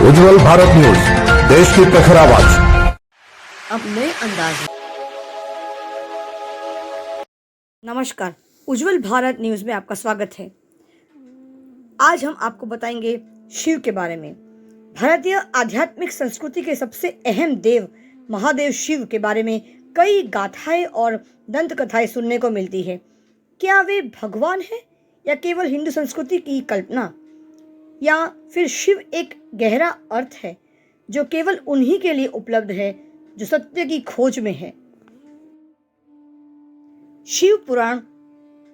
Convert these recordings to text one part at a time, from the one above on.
उज्जवल Bharat news, देश की प्रखर आवाज। अब नए अंदाज में। नमस्कार, उज्जवल भारत न्यूज में आपका स्वागत है। आज हम आपको बताएंगे शिव के बारे में। भारतीय आध्यात्मिक संस्कृति के सबसे अहम देव महादेव शिव के बारे में कई गाथाएं और दंत कथाएं सुनने को मिलती है। क्या वे भगवान हैं या केवल हिंदू संस्कृति की कल्पना, या फिर शिव एक गहरा अर्थ है जो केवल उन्हीं के लिए उपलब्ध है जो सत्य की खोज में है। शिव पुराण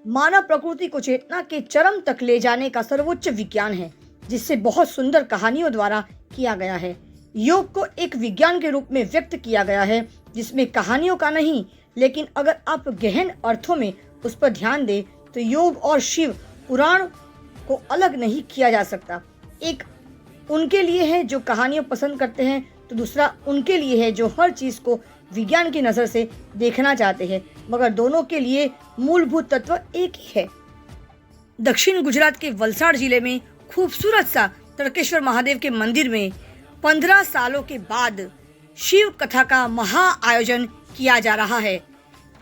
मानव प्रकृति को चेतना के चरम तक ले जाने का सर्वोच्च विज्ञान है, जिससे बहुत सुंदर कहानियों द्वारा किया गया है। योग को एक विज्ञान के रूप में व्यक्त किया गया है, जिसमें कहानियों का नहीं, लेकिन अगर आप गहन अर्थों में उस पर ध्यान दें तो योग और शिव पुराण को अलग नहीं किया जा सकता। एक उनके लिए है जो कहानियां पसंद करते हैं, तो दूसरा उनके लिए है जो हर चीज को विज्ञान की नजर से देखना चाहते हैं, मगर दोनों के लिए मूलभूत तत्व एक ही है। दक्षिण गुजरात के वलसाड जिले में खूबसूरत सा तड़केश्वर महादेव के मंदिर में 15 सालों के बाद शिव कथा का महा आयोजन किया जा रहा है।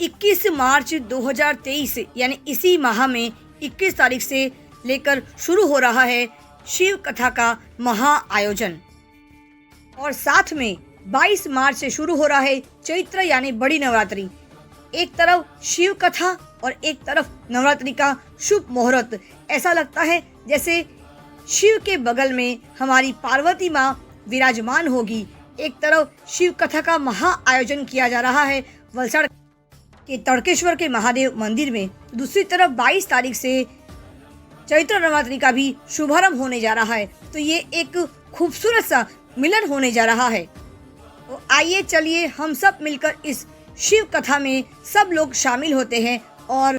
21 मार्च 2023 यानी इसी माह में 21 तारीख से लेकर शुरू हो रहा है शिव कथा का महा आयोजन, और साथ में 22 मार्च से शुरू हो रहा है चैत्र यानी बड़ी नवरात्रि। एक तरफ शिव कथा और एक तरफ नवरात्रि का शुभ मुहूर्त। ऐसा लगता है जैसे शिव के बगल में हमारी पार्वती माँ विराजमान होगी। एक तरफ शिव कथा का महा आयोजन किया जा रहा है वलसाड के तड़केश्वर के महादेव मंदिर में, दूसरी तरफ 22 तारीख से चैत्र नवरात्रि का भी शुभारंभ होने जा रहा है। तो ये एक खूबसूरत सा मिलन होने जा रहा है। तो आइए चलिए हम सब मिलकर इस शिव कथा में सब लोग शामिल होते हैं, और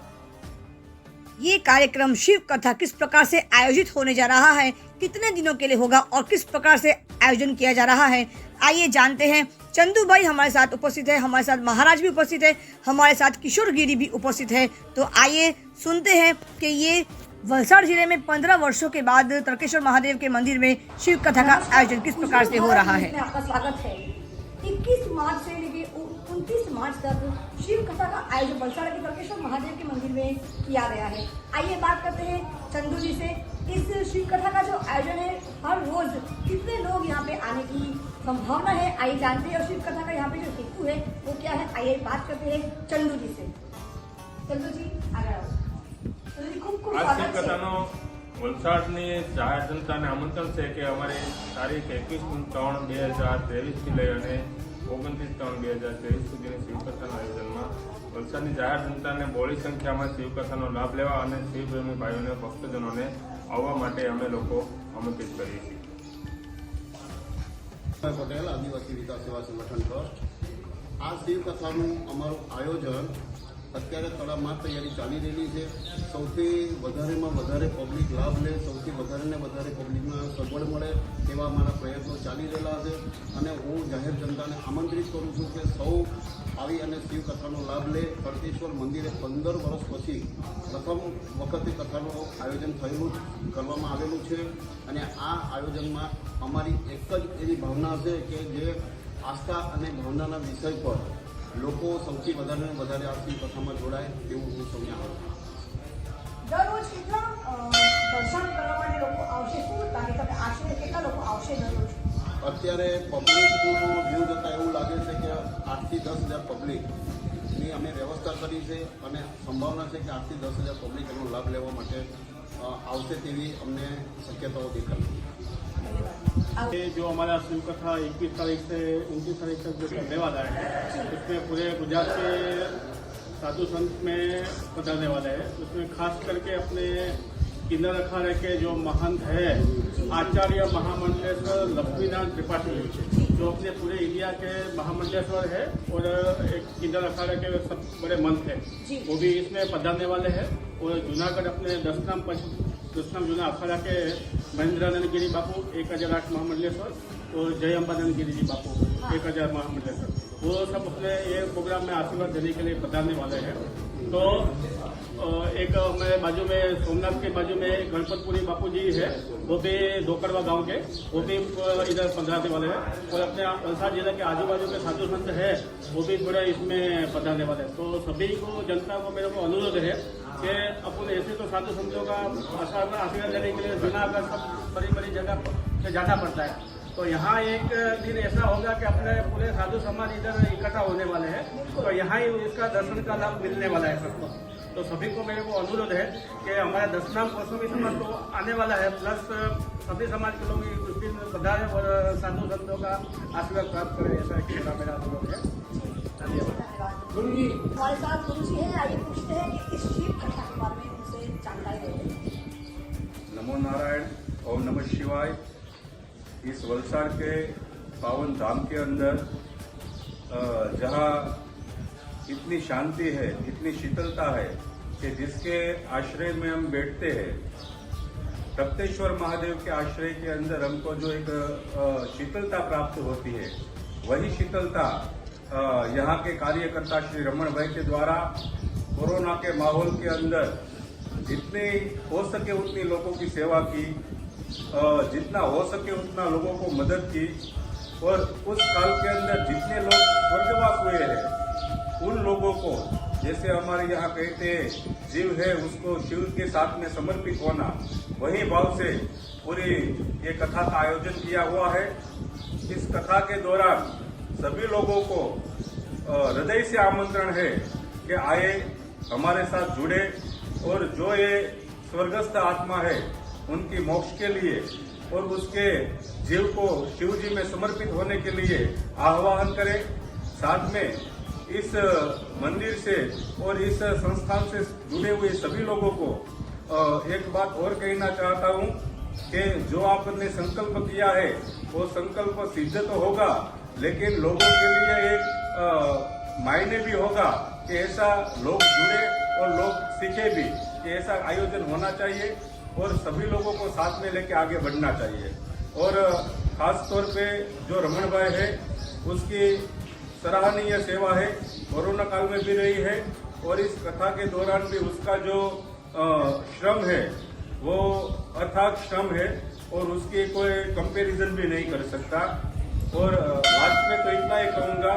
ये कार्यक्रम शिव कथा किस प्रकार से आयोजित होने जा रहा है, कितने दिनों के लिए होगा और किस प्रकार से आयोजन किया जा रहा है, आइए जानते हैं। चंदू भाई हमारे साथ उपस्थित है, हमारे साथ महाराज भी उपस्थित है, हमारे साथ किशोर गिरी भी उपस्थित है। तो आइए सुनते हैं कि ये वलसाड जिले में 15 वर्षों के बाद तड़केश्वर महादेव के मंदिर में शिव कथा का आयोजन किस प्रकार से हो रहा है। आपका स्वागत है। 21 मार्च से लेकर 29 मार्च तक शिव कथा का आयोजन वलसाड के तड़केश्वर महादेव के मंदिर में किया गया है। आइए बात करते हैं चंदू जी से। इस शिव कथा का जो आयोजन है, हर रोज कितने लोग यहाँ पे आने की संभावना है, आइए जानते हैं। और शिव कथा का यहाँ पे जो हेतु है वो क्या है, आइए बात करते हैं चंदू जी से। चंदू जी आगे आओ। આ શિવ કથાનો વલસાડની જાહેર જનતાને આમંત્રણ છે કે અમારી તારીખ 21/3/2023 થી લઈ અને 29/3/2023 સુધીની શિવકથાના આયોજનમાં વલસાડની જાહેર જનતાને બહોળી સંખ્યામાં શિવકથાનો લાભ લેવા અને શિવપ્રેમી ભાઈઓને ભક્તજનોને આવવા માટે અમે લોકો આમંત્રિત કરીએ છીએ। પટેલ આદિવાસી વિકાસ સેવા સંગઠન ટ્રસ્ટ આ શિવકથાનું અમારું આયોજન અત્યારે તડામાર તૈયારી ચાલી રહેલી છે। સૌથી વધારેમાં વધારે પબ્લિક લાભ લે, સૌથી વધારે ને વધારે પબ્લિકને સગવડ મળે તેવા અમારા પ્રયત્નો ચાલી રહેલા છે। અને હું જાહેર જનતાને આમંત્રિત કરું છું કે સૌ આવી અને શિવ કથાનો લાભ લે। તડકેશ્વર મંદિરે 15 વર્ષ પછી પ્રથમ વખતે કથાનું આયોજન થયેલું કરવામાં આવેલું છે, અને આ આયોજનમાં અમારી એક જ એવી ભાવના છે કે જે આસ્થા અને ભાવનાના વિષય પર લોકો સૌથી વધારે ને વધારે આ શિવ કથામાં જોડાય તેવું હું સૌને આવું છું। દરરોજ કેટલા દર્શન કરવા માટે લોકો આવશે, શું લાગે તમને આશરે કેટલા લોકો આવશે દરરોજ? અત્યારે પબ્લિકનું વ્યૂ જોતાં એવું લાગે છે કે 8 થી 10 હજાર પબ્લિકની અમે વ્યવસ્થા કરી છે, અને સંભાવના છે કે 8 થી 10 હજાર પબ્લિક એનો લાભ લેવા માટે આવશે તેવી અમને શક્યતાઓ દેખાય। ये जो हमारा शिव कथा 21 तारीख से 29 तारीख तक जो चलने वाला है, उसमें पूरे गुजरात के साधु संत में पधारने वाले हैं। उसमें खास करके अपने किन्नर अखाड़े के जो महंत है आचार्य महामंडलेश्वर लक्ष्मीनाथ त्रिपाठी, जो अपने पूरे इंडिया के महामंडलेश्वर है और एक किन्नर अखाड़े के सब बड़े मंत है, वो भी इसमें पधारने वाले हैं। और जूनागढ़ अपने दसनाम जूना अखाड़ा के महेंद्रानंद गिरी बापू 1008 महामंडलेश्वर और जय अंबानंद गिरी जी बापू 1000 महामंडलेश्वर, वो सब अपने ये प्रोग्राम में आशीर्वाद देने के लिए पधारने वाले हैं। तो एक हमारे बाजू में सोमनाथ के बाजू में गणपतपुरी बापू जी है, वो भी दोकड़वा गांव के, वो भी इधर पधराने वाले हैं। और अपने वलसाड जिले के आजू बाजू के साधु संत है, वो भी थोड़े इसमें पधराने वाले हैं। तो सभी को, जनता को मेरे को अनुरोध है कि अपन ऐसे तो साधु संतों का आशीर्वाद लेने के लिए जूनागढ़ सब बड़ी बड़ी जगह से जाना पड़ता है। तो यहाँ एक दिन ऐसा होगा कि अपने पूरे साधु समाज इधर इकट्ठा होने वाले हैं, तो यहाँ ही इसका दर्शन का लाभ मिलने वाला है सबको। तो सभी को मेरे को अनुरोध है कि हमारा 10 नाम कौसुमी समाज तो आने वाला है, प्लस सभी समाज के लोग उस दिन पधारे और साधु संतों का आशीर्वाद प्राप्त करें, ऐसा एक मेरा अनुरोध है। धन्यवाद। गुरु जी हमारे साथ गुरु जी हैं, आइए पूछते हैं कि इस शिव कथा के बारे में उनसे जानकारी देते। नमो नारायण, ओम नमः शिवाय। इस वलसाड के पावन धाम के अंदर जहाँ इतनी शांति है, इतनी शीतलता है कि जिसके आश्रय में हम बैठते हैं, तप्तेश्वर महादेव के आश्रय के अंदर हमको जो एक शीतलता प्राप्त होती है, वही शीतलता यहाँ के कार्यकर्ता श्री रमन भाई के द्वारा कोरोना के माहौल के अंदर जितनी हो सके उतनी लोगों की सेवा की, जितना हो सके उतना लोगों को मदद की, और उस काल के अंदर जितने लोग स्वर्गवास हुए हैं उन लोगों को, जैसे हमारे यहाँ कहते हैं जीव है उसको शिव के साथ में समर्पित होना, वही भाव से पूरी ये कथा का आयोजन किया हुआ है। इस कथा के दौरान सभी लोगों को हृदय से आमंत्रण है कि आए, हमारे साथ जुड़े, और जो ये स्वर्गस्थ आत्मा है उनकी मोक्ष के लिए और उसके जीव को शिव जी में समर्पित होने के लिए आह्वान करें। साथ में इस मंदिर से और इस संस्थान से जुड़े हुए सभी लोगों को एक बात और कहना चाहता हूं कि जो आपने संकल्प किया है वो संकल्प सिद्ध तो होगा, लेकिन लोगों के लिए एक मायने भी होगा कि ऐसा लोग जुड़े और लोग सीखे भी कि ऐसा आयोजन होना चाहिए और सभी लोगों को साथ में लेके आगे बढ़ना चाहिए। और खास तौर पे जो रमन भाई है उसकी सराहनीय सेवा है, कोरोना काल में भी रही है, और इस कथा के दौरान भी उसका जो श्रम है वो अथाक श्रम है और उसकी कोई कंपैरिजन भी नहीं कर सकता। और लास्ट में तो इतना ही कहूँगा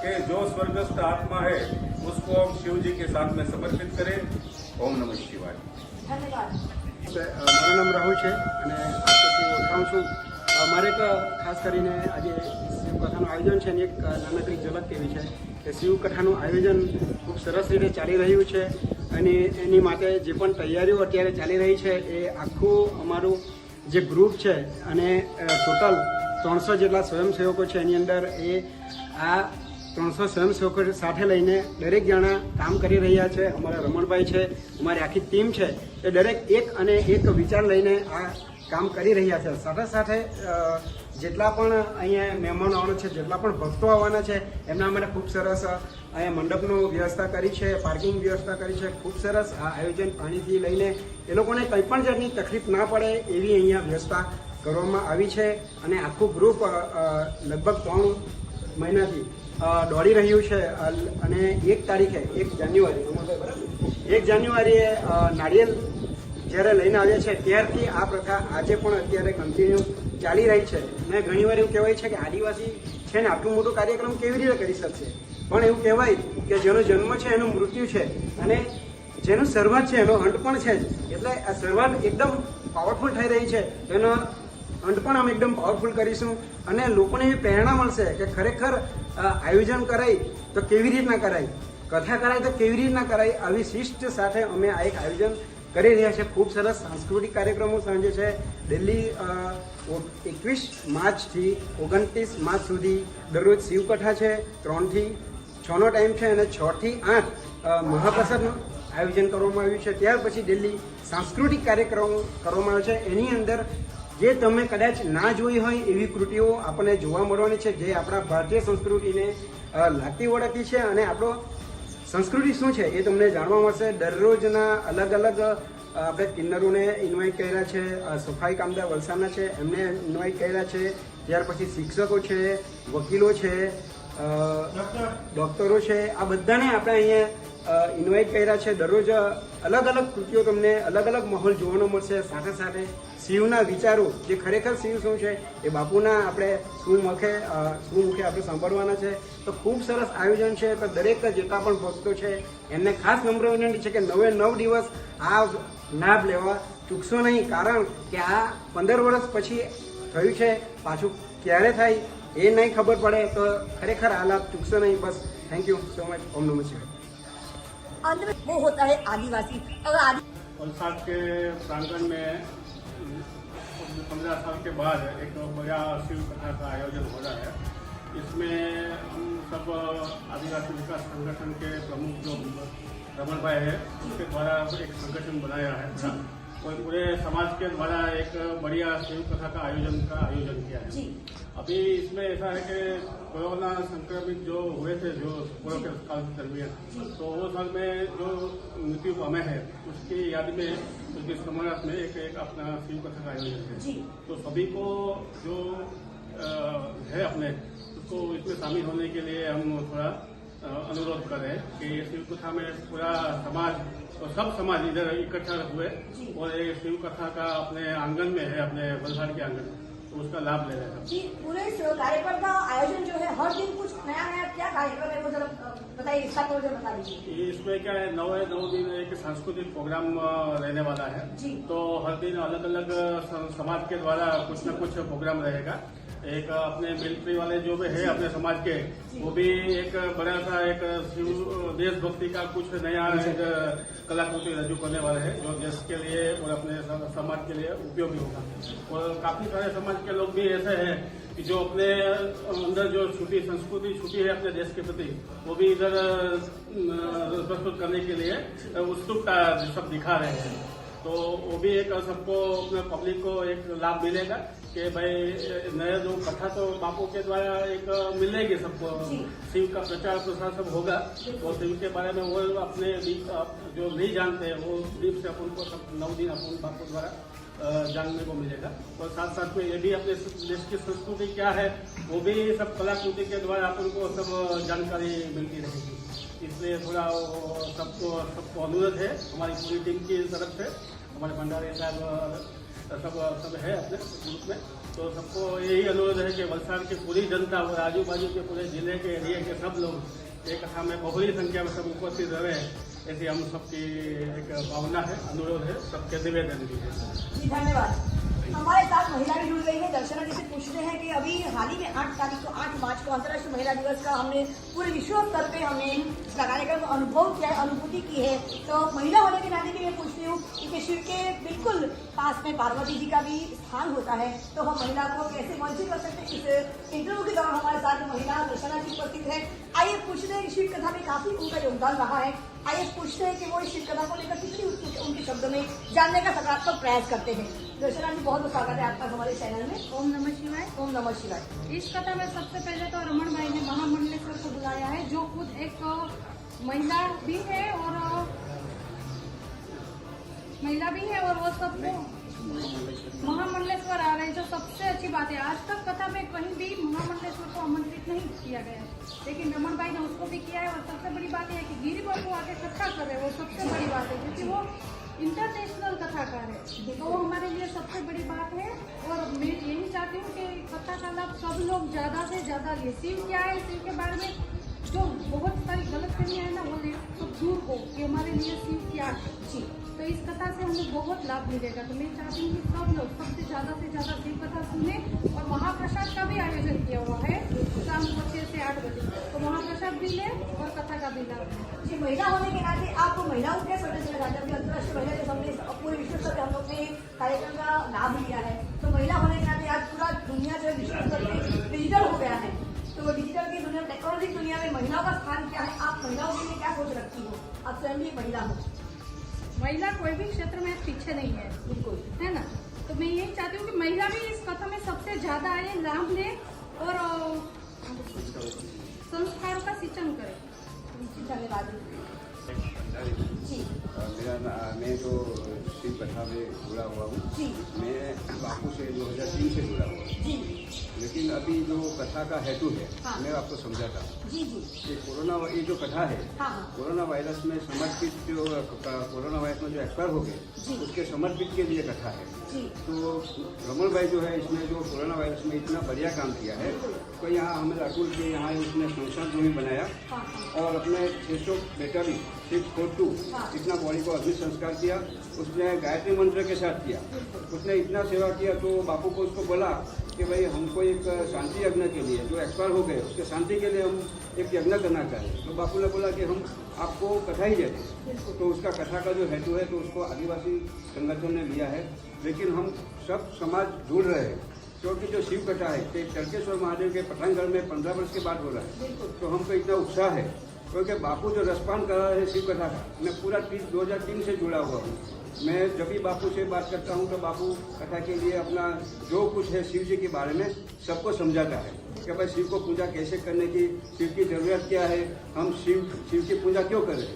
कि जो स्वर्गस्थ आत्मा है उसको हम शिव जी के साथ में समर्पित करें। ओम नमः शिवाय। धन्यवाद। મારું નામ રાહુલ છે અને આપથી ઓળખાણ છું। મારે એક ખાસ કરીને આજે શિવકથાનું આયોજન છે અને એક નાનકડી ઝલક કેવી છે કે શિવકથાનું આયોજન ખૂબ સરસ રીતે ચાલી રહ્યું છે અને એની માટે જે પણ તૈયારીઓ અત્યારે ચાલી રહી છે એ આખું અમારું જે ગ્રુપ છે અને ટોટલ 300 જેટલા સ્વયંસેવકો છે એની અંદર એ આ 300 સ્વયંસેવકો સાથે લઈને દરેક જણા કામ કરી રહ્યા છે। અમારા રમણભાઈ છે, અમારી આખી ટીમ છે, એ દરેક એક અને એક વિચાર લઈને આ કામ કરી રહ્યા છે। સાથે સાથે જેટલા પણ અહીંયા મહેમાનો આવવાના છે, જેટલા પણ ભક્તો આવવાના છે, એમના માટે ખૂબ સરસ અહીંયા મંડપનું વ્યવસ્થા કરી છે, પાર્કિંગ વ્યવસ્થા કરી છે। ખૂબ સરસ આ આયોજન પાણીથી લઈને એ લોકોને કંઈ પણ જાતની તકલીફ ના પડે એવી અહીંયા વ્યવસ્થા કરવામાં આવી છે અને આખું ગ્રુપ લગભગ 3 મહિનાથી દોડી રહ્યું છે અને 1 તારીખે 1 જાન્યુઆરીએ નાળિયેર જ્યારે લઈને આવ્યા છે ત્યારથી આ પ્રથા આજે પણ અત્યારે કન્ટિન્યુ ચાલી રહી છે। અને ઘણીવાર એવું કહેવાય છે કે આદિવાસી છે ને આટલું મોટું કાર્યક્રમ કેવી રીતે કરી શકશે, પણ એવું કહેવાય કે જેનો જન્મ છે એનું મૃત્યુ છે અને જેનું શરૂઆત છે એનો અંત પણ છે જ। એટલે આ શરૂઆત એકદમ પાવરફુલ થઈ રહી છે, એનો અંત પણ અમે એકદમ પાવરફુલ કરીશું અને લોકોને એવી પ્રેરણા મળશે કે ખરેખર આયોજન કરાય તો કેવી રીતના કરાય, કથા કરાય તો કેવી રીતના કરાય, આવી શિસ્ત સાથે અમે આ એક આયોજન કરી રહ્યા છીએ। ખૂબ સરસ સાંસ્કૃતિક કાર્યક્રમો સાંજે છે દિલ્હી 21 માર્ચથી 29 માર્ચ સુધી દરરોજ શિવકથા છે, 3 થી 6નો ટાઈમ છે અને 6 થી 8 મહાપ્રસાદનું આયોજન કરવામાં આવ્યું છે। ત્યાર પછી દિલ્હી સાંસ્કૃતિક કાર્યક્રમો કરવામાં આવે છે, એની અંદર જે તમે કદાચ ના જોઈ હોય એવી કૃતિઓ આપણને જોવા મળવાની છે, જે આપણા ભારતીય સંસ્કૃતિને લાગતી ઓળખતી છે અને આપણો સંસ્કૃતિ શું છે એ તમને જાણવા મળશે। દરરોજના અલગ અલગ આપણે કિન્નરોને ઇન્વાઇટ કર્યા છે, સફાઈ કામદાર વલસાડના છે એમને ઇન્વાઇટ કર્યા છે, ત્યાર પછી શિક્ષકો છે, વકીલો છે, ડૉક્ટરો છે, આ બધાને આપણે અહીંયા ઇન્વાઇટ કર્યા છે. દરરોજ અલગ અલગ કૃતિઓ તમને અલગ અલગ માહોલ જોવાનો મળશે. સાથે સાથે શિવના વિચારો, જે ખરેખર શિવ શું છે એ બાપુના આપણે સુમુખે આપણે સાંભળવાના છે. તો ખૂબ સરસ આયોજન છે. તો દરેક જેટલા પણ ભક્તો છે એમને ખાસ નમ્ર વિનંતી છે કે 9 દિવસ આ લાભ લેવા ચૂકશો નહીં. કારણ કે આ 15 વર્ષ પછી થયું છે, પાછું ક્યારે થાય એ નહીં ખબર પડે. તો ખરેખર આ લાભ ચૂકશો નહીં. બસ थैंक यू सो मच. ओम नमः शिवाय. अंत में वो होता है आदिवासी. अगर वलसाड के प्रांगण में 15 साल के बाद एक बड़ा शिव कथा का आयोजन हो रहा है. इसमें हम सब आदिवासी विकास संगठन के प्रमुख जो रमन भाई है, उसके द्वारा एक संगठन बनाया है और पूरे समाज के द्वारा एक बढ़िया शिव कथा का आयोजन किया है. अभी इसमें ऐसा है कि कोरोना संक्रमित जो हुए थे जो कोरोना के काल के दरमियान, तो वो साल में जो मृत्यु हमें है उसकी याद में उसकी स्मरणार्थ में एक अपना शिव कथा का आयोजन है. तो सभी को जो है अपने उसको इसमें शामिल होने के लिए हम थोड़ा अनुरोध कर रहे हैं कि ये शिव कथा में पूरा समाज और सब समाज इधर इकट्ठा हुए और ये शिव कथा का अपने आंगन में है, अपने वलसाड के आंगन में, तो उसका लाभ ले रहे हैं. जी, पूरे कार्यक्रम का आयोजन जो है हर दिन कुछ नया क्या कार्यक्रम है वो जरा बताइए, इसका मुझे बता दीजिए. इसमें क्या है, 9 दिन एक सांस्कृतिक प्रोग्राम रहने वाला है. तो हर दिन अलग अलग समाज के द्वारा कुछ न कुछ प्रोग्राम रहेगा. एक अपने मिलिट्री वाले जो भी है अपने समाज के, वो भी एक बड़ा सा एक देशभक्ति का कुछ नया कलाकृति रजू करने वाले हैं जो देश के लिए और अपने समाज के लिए उपयोगी होगा. और काफी सारे समाज के लोग भी ऐसे हैं कि जो अपने अंदर जो संस्कृति छुपी है अपने देश के प्रति, वो भी इधर प्रस्तुत करने के लिए उत्सुकता सब दिखा रहे हैं. तो वो भी एक सबको अपने पब्लिक को एक लाभ मिलेगा कि भाई नया जो कथा तो बापू के द्वारा एक मिलेगी सबको. शिव का प्रचार प्रसार सब होगा और शिव के बारे में वो अपने जो नहीं जानते हैं वो दीप से अपन को सब 9 दिन अपन बापू द्वारा जानने को मिलेगा. और साथ साथ में ये भी अपने देश की संस्कृति क्या है वो भी सब कलाकृति के द्वारा अपन को सब जानकारी मिलती रहेगी. इसलिए थोड़ा सबको अनुरोध है हमारी पूरी टीम की तरफ से, हमारे भंडारी साहब सब है अपने ग्रुप में, तो सबको यही अनुरोध है कि वलसाड की पूरी जनता और आजू बाजू के पूरे जिले के एरिया के सब लोग एक कथा में बहुरी संख्या में सब उपस्थित रहे, ऐसी हम सबकी एक भावना है, अनुरोध है, सबके निवेदन भी है. धन्यवाद. हमारे साथ महिला भी जुड़ गई है. दर्शना जी से पूछते हैं कि अभी हाल ही में 8 मार्च को अंतर्राष्ट्रीय महिला दिवस का हमने पूरे विश्व स्तर पे हमने इसका कार्यक्रम अनुभव किया है, अनुभूति की है. तो महिला होने के नाते भी मैं पूछती हूँ कि शिव के बिल्कुल पास में पार्वती जी का भी स्थान होता है, तो हम महिला को कैसे वंचित कर सकते हैं. इस इंटरव्यू के दौरान हमारे साथ महिला दर्शना जी उपस्थित है. आइए पूछते हैं कि शिव कथा में काफी उनका योगदान रहा है. आइए पूछते हैं कि वो इस शिव कथा को लेकर कितनी उनके शब्दों में जानने का सकारात्मक प्रयास करते हैं. दर्शना जी बहुत स्वागत है आपका हमारे चैनल में. ओम नमः शिवाय. ओम नमः शिवाय. इस कथा में सबसे पहले तो रमन भाई ने महामंडलेश्वर को बुलाया है, जो खुद एक महिला भी है और वो सबको महामंडलेश्वर आ रहे हैं, जो सबसे अच्छी बात है. आज तक कथा में कहीं भी महामंडलेश्वर को आमंत्रित नहीं किया गया है, लेकिन रमन भाई ने उसको भी किया है. और सबसे बड़ी बात यह है कि गिरी बाबू आके कथा कर रहे हैं, वो सबसे बड़ी बात है क्योंकि वो इंटरनेशनल कथाकार है, तो वो हमारे लिए सबसे बड़ी बात है. और मैं यही चाहती हूँ कि कथा का लाभ सब लोग ज्यादा से ज्यादा ले. शिव क्या है, शिव के बारे में जो बहुत सारी गलतफहमियां है ना वो सब दूर हो कि हमारे लिए शिव क्या है. तो इस कथा से हमें बहुत लाभ मिलेगा. तो मैं चाहती हूँ कि सब लोग सबसे ज्यादा शिव कथा सुने. और महाप्रसाद का भी आयोजन किया हुआ है शाम को 6 से 8 बजे, तो महाप्रसाद भी ले और कथा का भी लाभ ले. जी, महिला होने के नाते आप महिलाओं के संदेश में जाते हैं. अंतर्राष्ट्रीय महिला दिवस हमने पूरे विश्व स्तर पर हम लोग ने कार्यक्रम का लाभ लिया है. तो महिला होने के नाते आज पूरा दुनिया जो है विश्व स्तर पर डिजिटल हो गया है. तो डिजिटल की दुनिया, टेक्नोलॉजी दुनिया में महिलाओं का स्थान क्या है, आप महिलाओं के लिए क्या सोच रखती हो? आप स्वयं भी महिला हो. महिला कोई भी क्षेत्र में पीछे नहीं है, बिल्कुल है ना. तो मैं यही चाहती हूँ कि महिला भी इस कथा में सबसे ज्यादा आए, लाभ ले और संस्कारों का सिंचन करे. धन्यवाद जी. मैं तो शिव कथा में जुड़ा हुआ हूँ। जी मैं बापू से 2003 से जुड़ा हुआ हूँ। जी लेकिन अभी जो कथा का हेतु है, हाँ। मैं आपको समझाता हूँ। जी जी ये जो कथा है, हाँ हाँ कोरोना वायरस में समर्पित जो कोरोना वायरस में जो एक्सपायर हो जी। गए, उसके समर्पित के लिए कथा है। जी तो रमन भाई जो है, इसने जो कोरोना वायरस में इतना बढ़िया काम किया है, तो यहाँ हमें राकुल के यहाँ उसने संस्थान जो भी बनाया हाँ हाँ और अपने 600 बेटरी 642 हाँ। इतना बॉडी को अग्नि संस्कार किया। उसने गायत्री मंत्र के साथ किया। उसने इतना सेवा किया तो बापू को उसको बोला कि भाई हमको एक शांति यज्ञ के लिए, जो एक्सपायर हो गए उसके शांति के लिए हम एक यज्ञ करना चाहें। तो बापू ने बोला कि हम आपको कथा ही देते हैं। तो उसका कथा का जो हेतु है, तो उसको आदिवासी संगठन ने लिया है। लेकिन हम सब समाज जुड़ रहे हैं, क्योंकि जो शिव कथा है कि चरकेश्वर महादेव के पठानगढ़ में 15 वर्ष के बाद हो रहा है। तो हमको इतना उत्साह है, क्योंकि बापू जो रसपान कर रहा है शिव कथा का, मैं पूरा 2003 से जुड़ा हुआ हूँ। मैं जब भी बापू से बात करता हूँ तो बापू कथा के लिए अपना जो कुछ है शिव जी के बारे में सबको समझाता है कि भाई शिव को पूजा कैसे करने की, शिव की जरूरत क्या है, हम शिव की पूजा क्यों करें।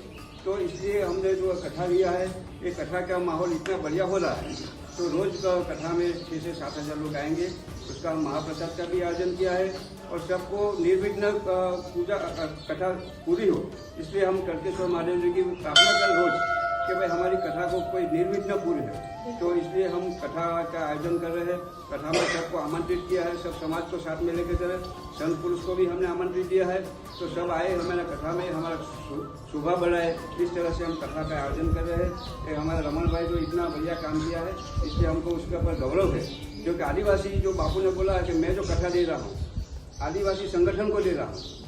तो इसलिए हमने जो कथा लिया है, ये कथा का माहौल इतना बढ़िया हो रहा है। तो रोज का कथा में 6 से 7 हज़ार लोग आएंगे। उसका महाप्रसाद का भी आयोजन किया है और सबको निर्विघ्न पूजा कथा पूरी हो, इसलिए हम चरकेश्वर महादेव जी की प्रार्थना कर रोज कि भाई हमारी कथा को कोई निर्विघ्न पूरी है। तो इसलिए हम कथा का आयोजन कर रहे हैं। कथा में सबको आमंत्रित किया है, सब समाज को साथ में लेकर चले। संत पुरुष को भी हमने आमंत्रित दिया है, तो सब आए हमारे कथा में, हमारा शोभा बढ़ाए। इस तरह से हम कथा का आयोजन कर रहे हैं। ये हमारे रमन भाई जो इतना बढ़िया काम किया है, इसलिए हमको उसके ऊपर गौरव है। क्योंकि आदिवासी जो बापू ने बोला है कि मैं जो कथा दे रहा हूँ, आदिवासी संगठन को दे रहा हूँ।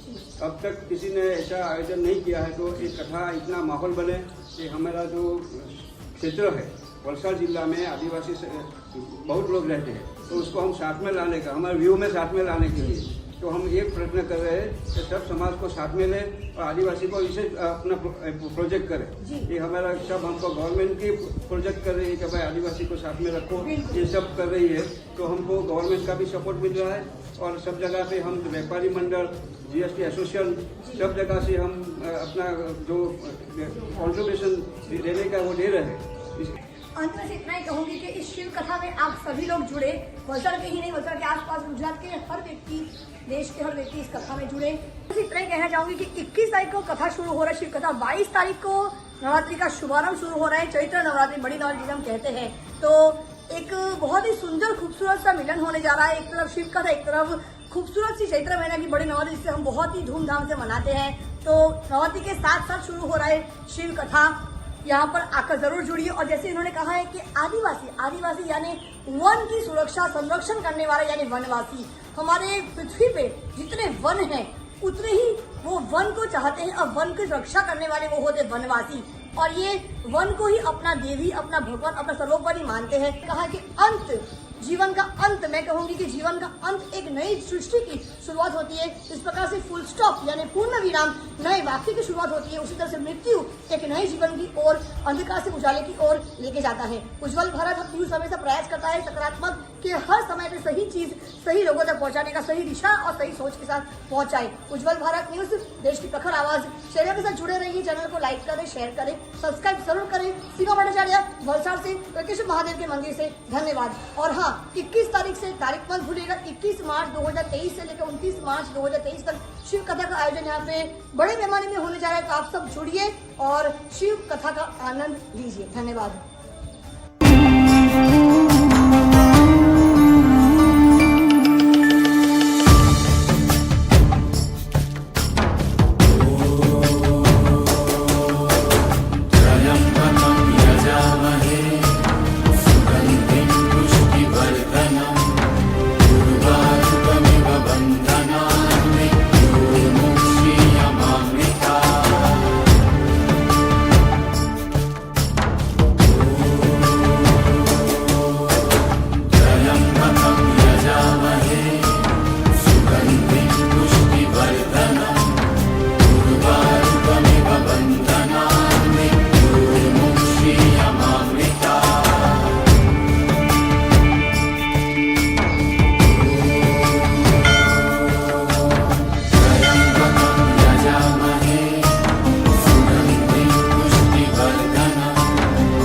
अब तक किसी ने ऐसा आयोजन नहीं किया है। तो ये कथा इतना माहौल बने कि हमारा जो क्षेत्र है वलसाड़ जिला में आदिवासी बहुत लोग रहते हैं, तो उसको हम साथ में लाने का, हमारे व्यू में साथ में लाने के लिए तो हम एक प्रयत्न कर रहे हैं कि सब समाज को साथ में लें और आदिवासी को इसे अपना प्रोजेक्ट करें। ये हमारा सब हमको गवर्नमेंट की प्रोजेक्ट कर रही है कि भाई आदिवासी को साथ में रखो, ये सब कर रही है। तो हमको गवर्नमेंट का भी सपोर्ट मिल रहा है और सब जगह पे हम व्यापारी मंडल, GST एसोसिएशन, सब जगह से हम अपना जो कॉन्ट्रीब्यूशन देने का वो दे रहे हैं। अंत में से इतना ही कहूंगी कि इस शिव कथा में आप सभी लोग जुड़े, वलसाड़ के ही नहीं, वलसाड़ के आसपास गुजरात के हर व्यक्ति, देश के हर व्यक्ति इस कथा में जुड़े। बस इतना ही कहना चाहूंगी कि 21 तारीख को कथा शुरू हो रहा है शिव कथा, 22 तारीख को नवरात्रि का शुभारंभ शुरू हो रहा है। चैत्र नवरात्रि, बड़ी नवरात्रि हम कहते हैं। तो एक बहुत ही सुंदर खूबसूरत सा मिलन होने जा रहा है। एक तरफ शिव कथा, एक तरफ खूबसूरत सी चैत्र महीना की बड़ी नवरात्रि, जिसे हम बहुत ही धूमधाम से मनाते हैं। तो नवरात्रि के साथ साथ शुरू हो रहा है शिव कथा, यहाँ पर आकर जरूर जुड़िए। और जैसे इन्होंने कहा है कि आदिवासी यानी वन की सुरक्षा संरक्षण करने वाले यानी वनवासी, हमारे पृथ्वी पे जितने वन हैं उतने ही वो वन को चाहते हैं और वन की रक्षा करने वाले वो होते वनवासी। और ये वन को ही अपना देवी, अपना भगवान, अपना सर्वोपरि मानते हैं। कहा कि अंत, जीवन का अंत, मैं कहूंगी कि जीवन का अंत एक नई सृष्टि की शुरुआत होती है। इस प्रकार से फुल स्टॉप यानी पूर्ण विराम नए वाक्य की शुरुआत होती है। उसी तरह से मृत्यु एक नए जीवन की ओर, अंधकार से उजाले की ओर लेके जाता है। उज्जवल भारत न्यूज हमेशा प्रयास करता है सकारात्मक कि हर समय पे सही चीज सही लोगों तक पहुंचाने का, सही दिशा और सही सोच के साथ पहुंचाए। उज्जवल भारत न्यूज, देश की प्रखर आवाज। चैनल के साथ जुड़े रहिए, चैनल को लाइक करें, शेयर करें, सब्सक्राइब जरूर करें। सीमा भट्टाचार्य, वलसाड़ से, चरकेश्वर महादेव के मंदिर से, धन्यवाद। और हाँ, 21 तारीख से, तारीख मत भूलिएगा, 21 मार्च 2023 से लेकर 29 मार्च 2023 तक शिव कथा का आयोजन यहाँ पे बड़े पैमाने में होने जा रहा है। तो आप सब जुड़िए और शिव कथा का आनंद लीजिए। धन्यवाद।